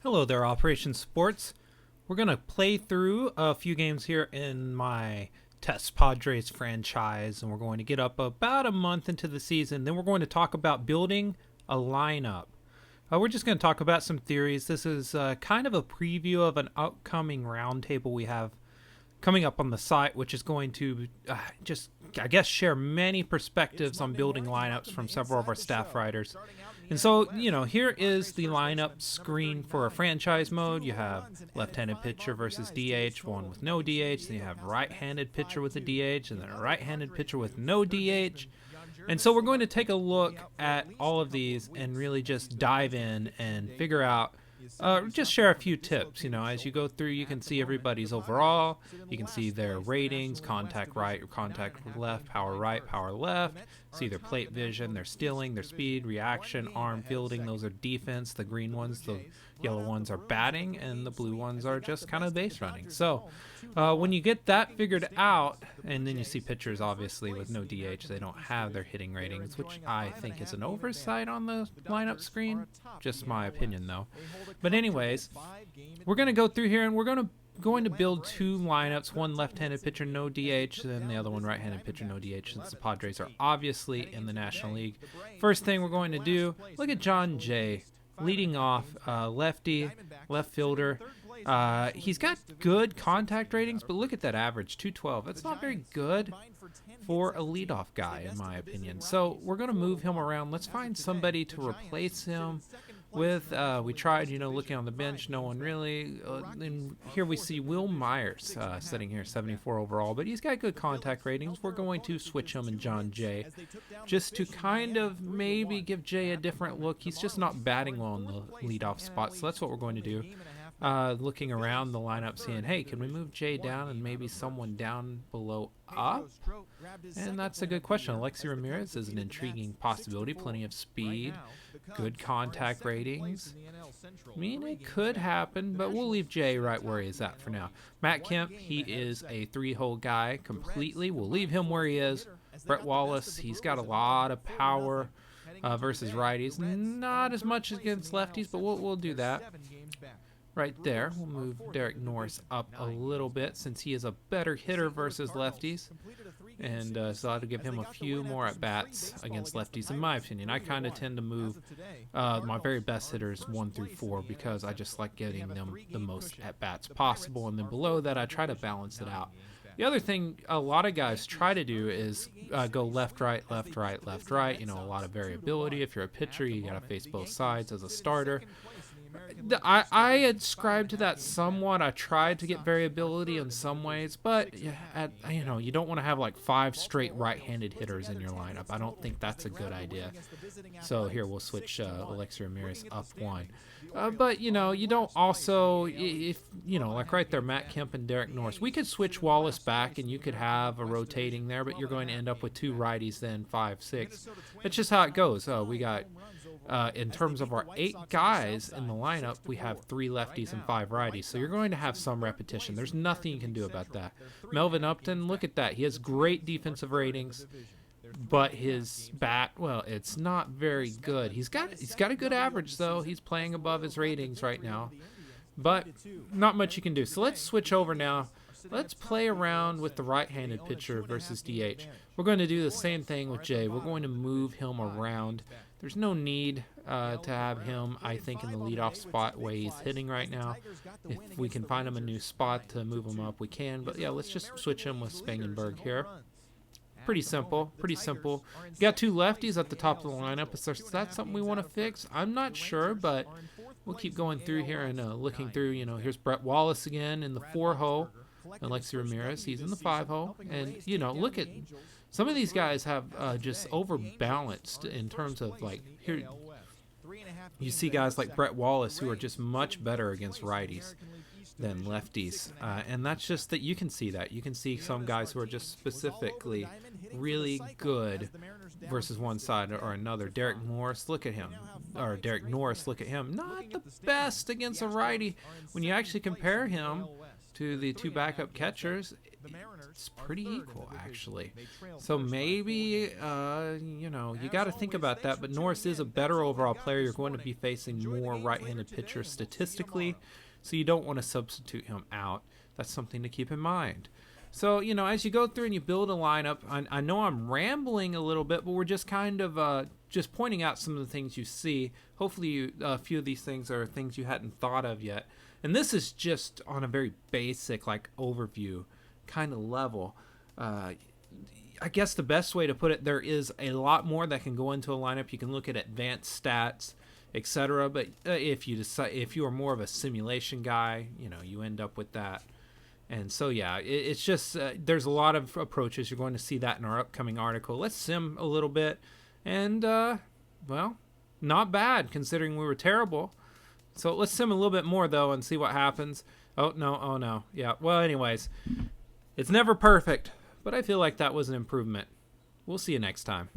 Hello there, Operation Sports. We're going to play through a few games here in my Test Padres franchise, and we're going to get up about a month into the season. Then we're going to talk about building a lineup. We're just going to talk about some theories. This is kind of a preview of an upcoming roundtable we have coming up on the site, which is going to share many perspectives on building lineups from several of our staff writers. And so, here is the lineup screen for a franchise mode. You have left-handed pitcher versus DH, one with no DH. Then you have right-handed pitcher with a DH, and then a right-handed pitcher with no DH. And so we're going to take a look at all of these and really just dive in and figure out, just share a few tips. As you go through, you can see everybody's overall. You can see their ratings, contact right or contact left, power right, power left. See their plate vision, their stealing, their speed, reaction, arm, fielding. Those are defense. The green ones, the yellow ones are batting, and the blue ones are just kind of base running. So when you get that figured out, and then you see pitchers, obviously, with no DH, they don't have their hitting ratings, which I think is an oversight on the lineup screen. Just my opinion, though. But anyways, we're going to go through here, and we're going to build two lineups, one left-handed pitcher, no DH, and the other one right-handed pitcher, no DH, since the Padres are obviously in the National League. First thing we're going to do, look at John Jay. Leading off, lefty, left fielder. He's got good contact ratings, but look at that average, 212. That's not very good for a leadoff guy, in my opinion. So we're going to move him around. Let's find somebody to replace him with. We tried, looking on the bench, no one really. And here we see Will Myers sitting here, 74 overall, but he's got good contact ratings. We're going to switch him and John Jay just to kind of maybe give Jay a different look. He's just not batting well in the leadoff spot, so that's what we're going to do. Looking around the lineup, seeing, hey, can we move Jay down and maybe someone down below up? And that's a good question. Alexi Ramirez is an intriguing possibility. Plenty of speed, good contact ratings. I mean, it could happen, but we'll leave Jay right where he is at for now. Matt Kemp, he is a three-hole guy completely. We'll leave him where he is. Brett Wallace, he's got a lot of power versus righties. Not as much against lefties, but we'll do that. Right there, we'll move Derek Norris up a little bit since he is a better hitter versus lefties. And so that'll give him a few more at-bats against lefties, in my opinion. I kind of tend to move my very best hitters 1 through 4 because I just like getting them the most at-bats possible. And then below that, I try to balance it out. The other thing a lot of guys try to do is go left, right, left, right, left, right. A lot of variability. If you're a pitcher, you got to face both sides as a starter. I ascribe to that somewhat. I tried to get variability in some ways, but you don't want to have like 5 straight right-handed hitters in your lineup. I don't think that's a good idea. So here we'll switch Alexi Ramirez up 1. But you don't also, if like right there, Matt Kemp and Derek Norris. We could switch Wallace back, and you could have a rotating there, but you're going to end up with 2 righties, then 5, 6. That's just how it goes. We got. In terms of our 8 guys in the lineup, we have 3 lefties and 5 righties. So you're going to have some repetition. There's nothing you can do about that. Melvin Upton, look at that. He has great defensive ratings, but his bat, well, it's not very good. He's got a good average, though. He's playing above his ratings right now, but not much you can do. So let's switch over now. Let's play around with the right-handed pitcher versus DH. We're going to do the same thing with Jay. We're going to move him around. There's no need to have him, I think, in the leadoff spot where he's hitting right now. If we can find him a new spot to move him up, we can. But yeah, let's just switch him with Spangenberg here. Pretty simple. You got 2 lefties at the top of the lineup. Is that something we want to fix? I'm not sure, but we'll keep going through here and looking through. Here's Brett Wallace again in the 4-hole. Alexi Ramirez, he's in the 5-hole. And, look at some of these guys have just overbalanced in terms of, like, here you see guys like Brett Wallace who are just much better against righties than lefties. And that's just that you can see that. You can see some guys who are just specifically really good versus one side or another. Derek Norris, look at him. Not the best against a righty. When you actually compare him to the 2 backup catchers, it's pretty equal, actually. So maybe, you got to think about that. But Norris is a better overall player. You're going to be facing more right-handed pitchers statistically, so you don't want to substitute him out. That's something to keep in mind. So, as you go through and you build a lineup, I know I'm rambling a little bit, but we're just kind of just pointing out some of the things you see. Hopefully a few of these things are things you hadn't thought of yet. And this is just on a very basic, overview kind of level. I guess the best way to put it, there is a lot more that can go into a lineup. You can look at advanced stats, etc. But if you are more of a simulation guy, you end up with that. And so, yeah, it's just there's a lot of approaches. You're going to see that in our upcoming article. Let's sim a little bit. And, not bad considering we were terrible. So let's sim a little bit more, though, and see what happens. Oh, no. Yeah, well, anyways, it's never perfect. But I feel like that was an improvement. We'll see you next time.